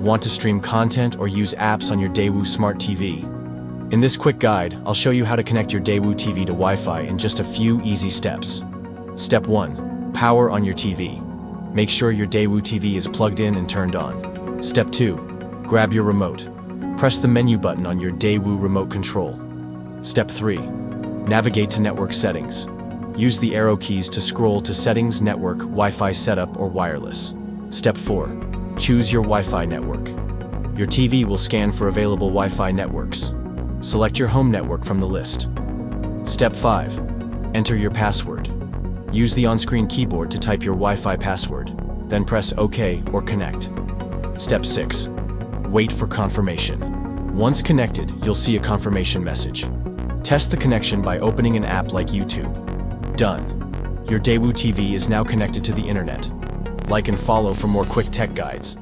Want to stream content or use apps on your Daewoo Smart TV? In this quick guide, I'll show you how to connect your Daewoo TV to Wi-Fi in just a few easy steps. Step 1. Power on your TV. Make sure your Daewoo TV is plugged in and turned on. Step 2. Grab your remote. Press the menu button on your Daewoo remote control. Step 3. Navigate to network settings. Use the arrow keys to scroll to settings, network, Wi-Fi setup, or wireless. Step 4. Choose your Wi-Fi network. Your TV will scan for available Wi-Fi networks. Select your home network from the list. Step 5. Enter your password. Use the on-screen keyboard to type your Wi-Fi password, then press OK or connect. Step 6. Wait for confirmation. Once connected, you'll see a confirmation message. Test the connection by opening an app like YouTube. Done. Your Daewoo TV is now connected to the internet. Like and follow for more quick tech guides.